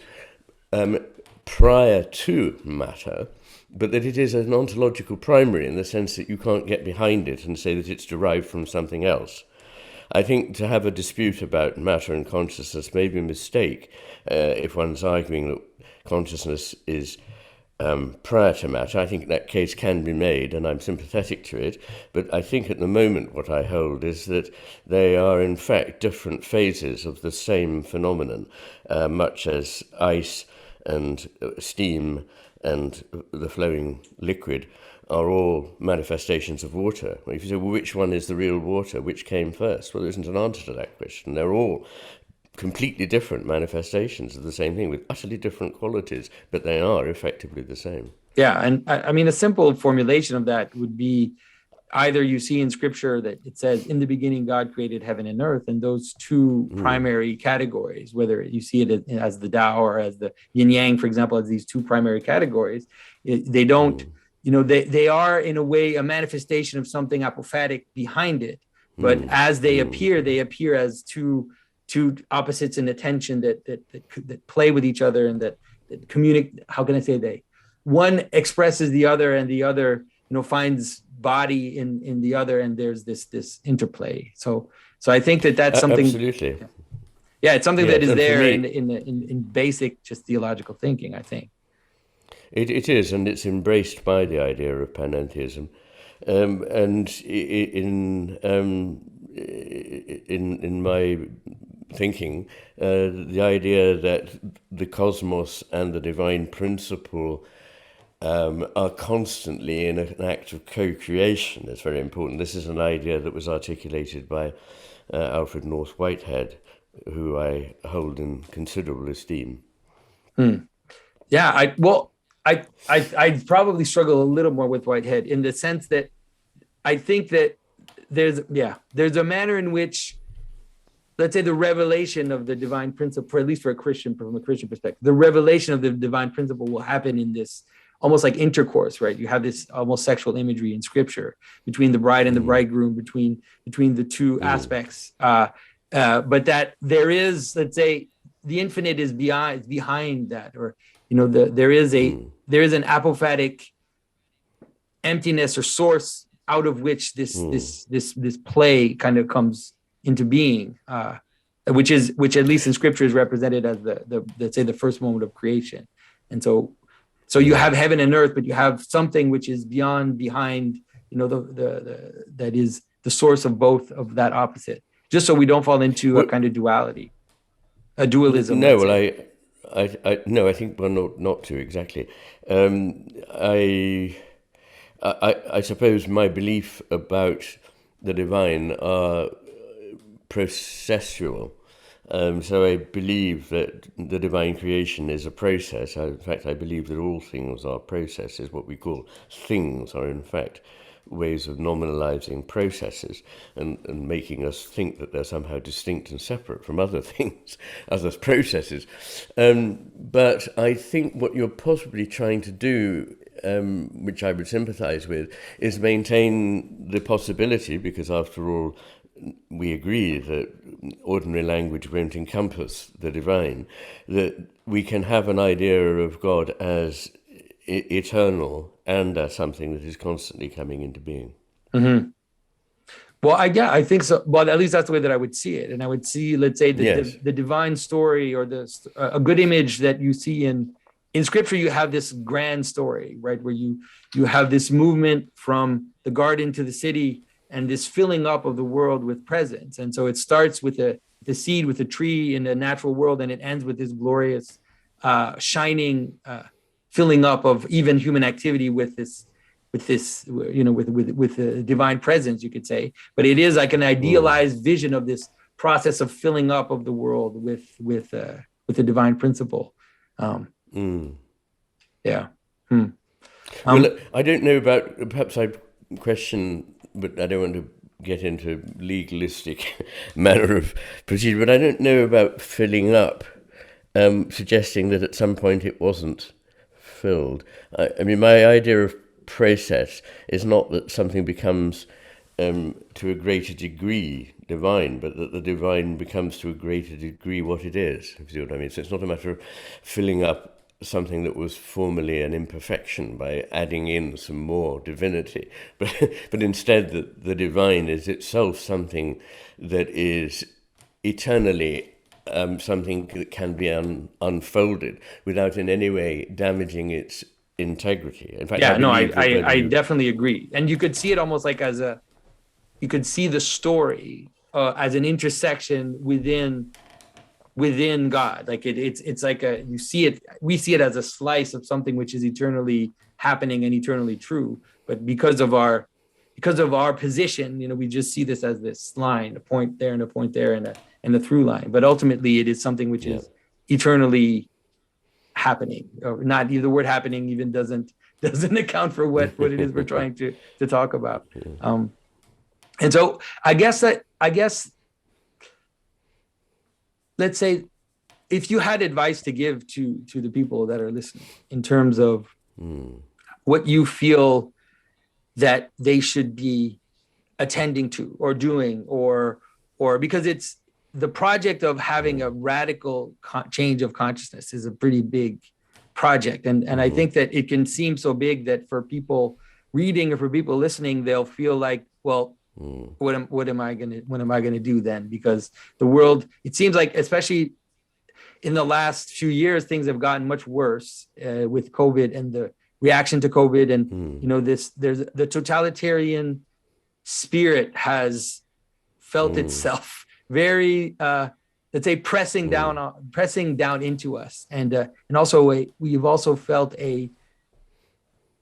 prior to matter, but that it is an ontological primary in the sense that you can't get behind it and say that it's derived from something else. I think to have a dispute about matter and consciousness may be a mistake if one's arguing that consciousness is prior to matter. I think that case can be made, and I'm sympathetic to it, but I think at the moment what I hold is that they are in fact different phases of the same phenomenon, much as ice and steam and the flowing liquid are all manifestations of water. If you say, well, which one is the real water? Which came first? Well, there isn't an answer to that question. They're all completely different manifestations of the same thing with utterly different qualities, but they are effectively the same. Yeah, and I mean, a simple formulation of that would be either you see in scripture that it says, in the beginning, God created heaven and earth, and those two primary categories, whether you see it as the Tao or as the yin yang, for example, as these two primary categories, they don't, they are in a way a manifestation of something apophatic behind it. But as they appear as two opposites in attention that play with each other and that communicate. How can I say one expresses the other and the other, finds body in the other, and there's this interplay. So I think that's something. Absolutely. Yeah, it's something that is there in basic just theological thinking, I think. It is, and it's embraced by the idea of panentheism, and in my thinking, the idea that the cosmos and the divine principle are constantly in an act of co-creation is very important. This is an idea that was articulated by Alfred North Whitehead, who I hold in considerable esteem. Yeah, I probably struggle a little more with Whitehead in the sense that I think that there's a manner in which, let's say, the revelation of the divine principle, for at least for a Christian, from a Christian perspective, the revelation of the divine principle will happen in this almost like intercourse, right? You have this almost sexual imagery in scripture between the bride and the bridegroom, between the two aspects. But that there is, let's say, the infinite is behind that, or there is an apophatic emptiness or source out of which this play kind of comes into being, which at least in scripture is represented as the let's say the first moment of creation. And so you have heaven and earth, but you have something which is behind, that is the source of both of that opposite, just so we don't fall into a kind of dualism. No, well, I think not to exactly. I suppose my belief about the divine are processual. So I believe that the divine creation is a process. In fact, I believe that all things are processes. What we call things are, in fact, ways of nominalizing processes and making us think that they're somehow distinct and separate from other things, other processes. But I think what you're possibly trying to do, which I would sympathize with, is maintain the possibility, because after all, we agree that ordinary language won't encompass the divine, that we can have an idea of God as eternal and as something that is constantly coming into being. Mm-hmm. Well, I think so. Well, at least that's the way that I would see it. And I would see, let's say, the divine story, or a good image that you see in scripture. You have this grand story, right, where you have this movement from the garden to the city, and this filling up of the world with presence. And so it starts with the seed, with a tree in the natural world, and it ends with this glorious, shining, filling up of even human activity with the divine presence, you could say. But it is like an idealized vision of this process of filling up of the world with the divine principle. Yeah. Well, I don't know about, perhaps I question, but I don't want to get into legalistic manner of procedure, but I don't know about filling up, suggesting that at some point it wasn't filled. I mean, my idea of process is not that something becomes to a greater degree divine, but that the divine becomes to a greater degree what it is, if you see what I mean. So it's not a matter of filling up something that was formerly an imperfection by adding in some more divinity, but instead that the divine is itself something that is eternally something that can be unfolded without in any way damaging its integrity. In fact, I definitely agree. And you could see it almost like you could see the story as an intersection within within God. Like it's like we see it as a slice of something which is eternally happening and eternally true. But because of our position, we just see this as this line, a point there and a point there and a through line. But ultimately, it is something which is eternally happening. Or not, the word happening even doesn't account for what it is we're trying to talk about. And so I guess let's say, if you had advice to give to the people that are listening in terms of what you feel that they should be attending to or doing, or because it's the project of having a radical change of consciousness is a pretty big project. And I think that it can seem so big that for people reading or for people listening, they'll feel like, well, what am I gonna do then? Because the world, it seems like, especially in the last few years, things have gotten much worse with COVID and the reaction to COVID, and there's the totalitarian spirit has felt itself very, let's say, pressing down into us, and also we've also felt a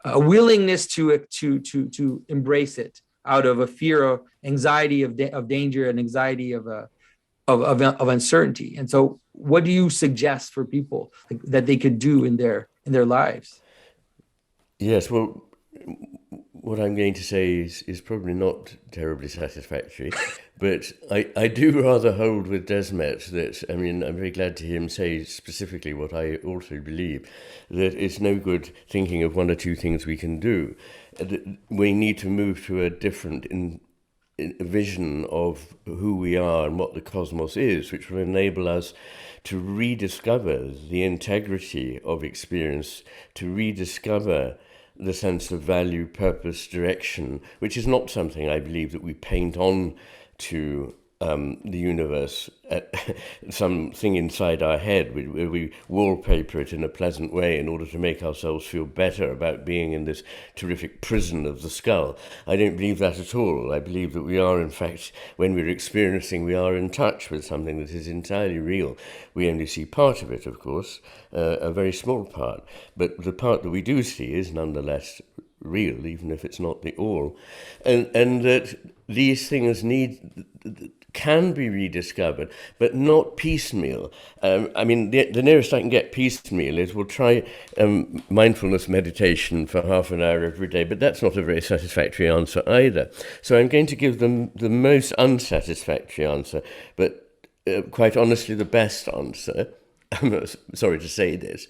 willingness to embrace it out of a fear of anxiety of danger and anxiety of uncertainty. And so, what do you suggest for people that they could do in their lives? Yes, well, what I'm going to say is probably not terribly satisfactory, but I do rather hold with Desmet that, I mean, I'm very glad to hear him say specifically what I also believe, that it's no good thinking of one or two things we can do. We need to move to a different vision of who we are and what the cosmos is, which will enable us to rediscover the integrity of experience, to rediscover the sense of value, purpose, direction, which is not something I believe that we paint on to the universe, something inside our head, where we wallpaper it in a pleasant way in order to make ourselves feel better about being in this terrific prison of the skull. I don't believe that at all. I believe that we are, in fact, when we're experiencing, we are in touch with something that is entirely real. We only see part of it, of course, a very small part, but the part that we do see is nonetheless real, even if it's not the all, and that these things can be rediscovered, but not piecemeal. I mean, the nearest I can get piecemeal is we'll try mindfulness meditation for half an hour every day, but that's not a very satisfactory answer either. So I'm going to give them the most unsatisfactory answer, but quite honestly, the best answer. I'm sorry to say this,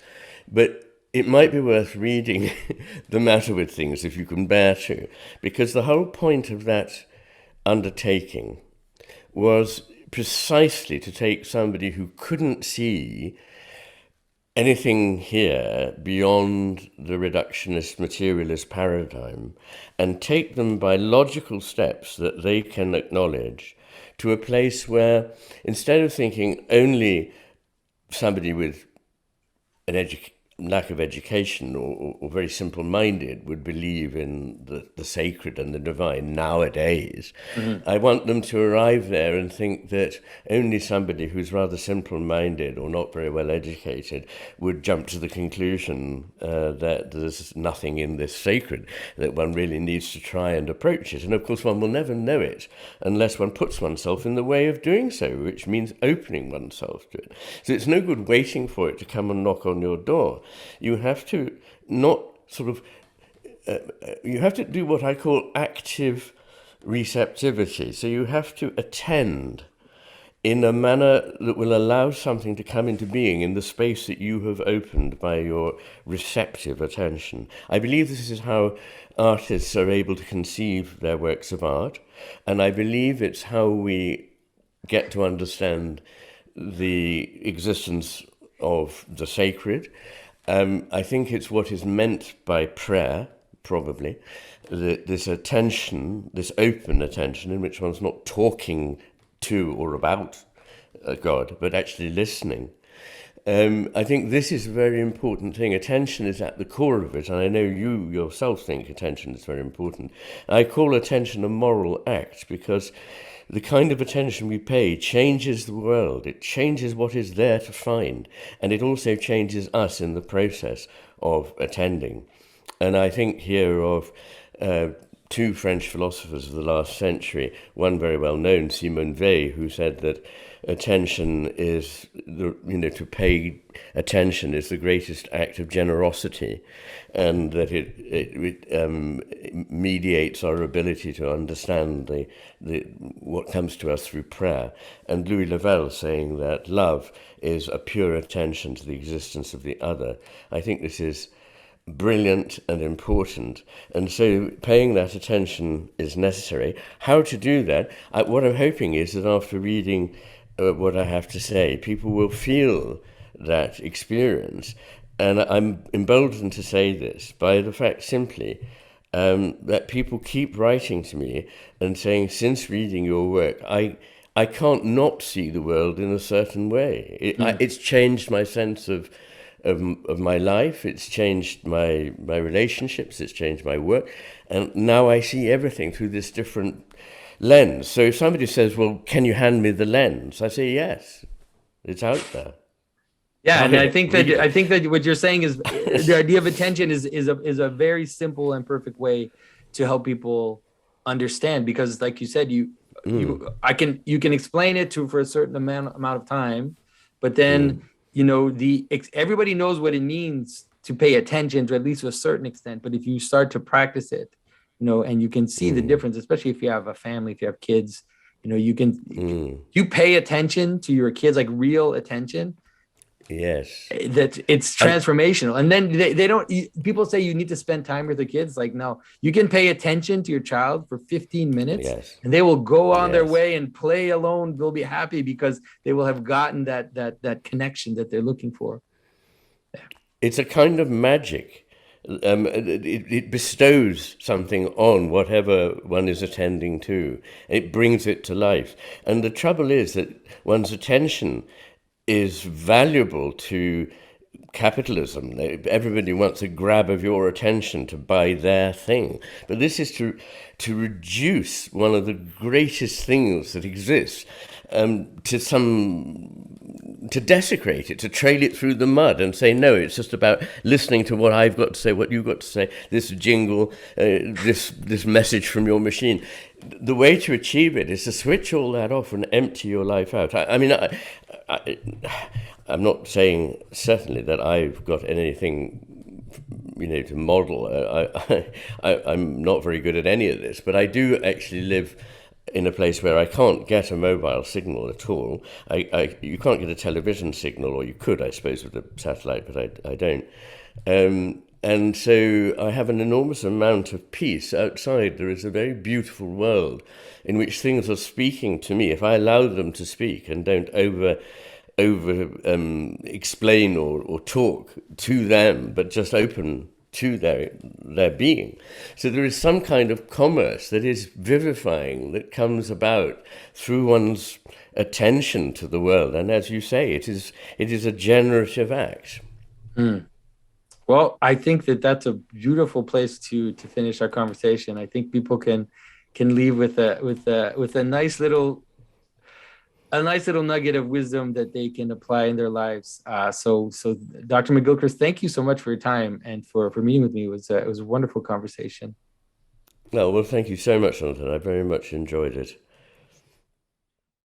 but it might be worth reading The Matter with Things, if you can bear to, because the whole point of that undertaking was precisely to take somebody who couldn't see anything here beyond the reductionist materialist paradigm and take them by logical steps that they can acknowledge to a place where, instead of thinking only somebody with an lack of education or very simple-minded would believe in the sacred and the divine nowadays. I want them to arrive there and think that only somebody who's rather simple-minded or not very well educated would jump to the conclusion that there's nothing in this sacred, that one really needs to try and approach it. And of course one will never know it unless one puts oneself in the way of doing so, which means opening oneself to it. So it's no good waiting for it to come and knock on your door. You have to not sort of, you have to do what I call active receptivity. So you have to attend in a manner that will allow something to come into being in the space that you have opened by your receptive attention. I believe this is how artists are able to conceive their works of art, and I believe it's how we get to understand the existence of the sacred. I think it's what is meant by prayer, probably, this attention, this open attention in which one's not talking to or about God, but actually listening. I think this is a very important thing. Attention is at the core of it, and I know you yourself think attention is very important. I call attention a moral act because the kind of attention we pay changes the world. It changes what is there to find, and it also changes us in the process of attending. And I think here of two French philosophers of the last century, one very well known, Simone Weil, who said that attention is, to pay attention is the greatest act of generosity, and that it mediates our ability to understand what comes to us through prayer. And Louis Lavelle saying that love is a pure attention to the existence of the other. I think this is brilliant and important, and so paying that attention is necessary. How to do that? What I'm hoping is that after reading what I have to say, people will feel that experience, and I'm emboldened to say this by the fact simply that people keep writing to me and saying, since reading your work, I can't not see the world in a certain way. It's changed my sense of my life, it's changed my relationships, it's changed my work, and now I see everything through this different lens. So if somebody says, well, can you hand me the lens? I say, yes, it's out there. Yeah, and I think that what you're saying is the idea of attention is a very simple and perfect way to help people understand, because like you said, you can explain it for a certain amount of time, but then everybody knows what it means to pay attention, to at least a certain extent. But if you start to practice it, and you can see the difference, especially if you have a family, if you have kids, you pay attention to your kids, like real attention. Yes, that it's transformational. And then they don't, people say you need to spend time with the kids. Like, no, you can pay attention to your child for 15 minutes and they will go on their way and play alone. They'll be happy because they will have gotten that connection that they're looking for. It's a kind of magic. It bestows something on whatever one is attending to. It brings it to life. And the trouble is that one's attention is valuable to capitalism. Everybody wants a grab of your attention to buy their thing. But this is to reduce one of the greatest things that exists to desecrate it, to trail it through the mud and say, no, it's just about listening to what I've got to say, what you've got to say, this jingle, this message from your machine. The way to achieve it is to switch all that off and empty your life out. I'm not saying certainly that I've got anything, to model. I'm not very good at any of this, but I do actually live in a place where I can't get a mobile signal at all. You can't get a television signal, or you could, I suppose, with a satellite, but I don't. And so I have an enormous amount of peace. Outside, there is a very beautiful world in which things are speaking to me, if I allow them to speak and don't over explain or talk to them, but just open to their being. So there is some kind of commerce that is vivifying, that comes about through one's attention to the world. And as you say, it is a generative act. Well, I think that's a beautiful place to finish our conversation. I think people can leave with a nice little nugget of wisdom that they can apply in their lives. So Dr. McGilchrist, thank you so much for your time and for meeting with me. It was a wonderful conversation. Well, thank you so much, Jonathan. I very much enjoyed it.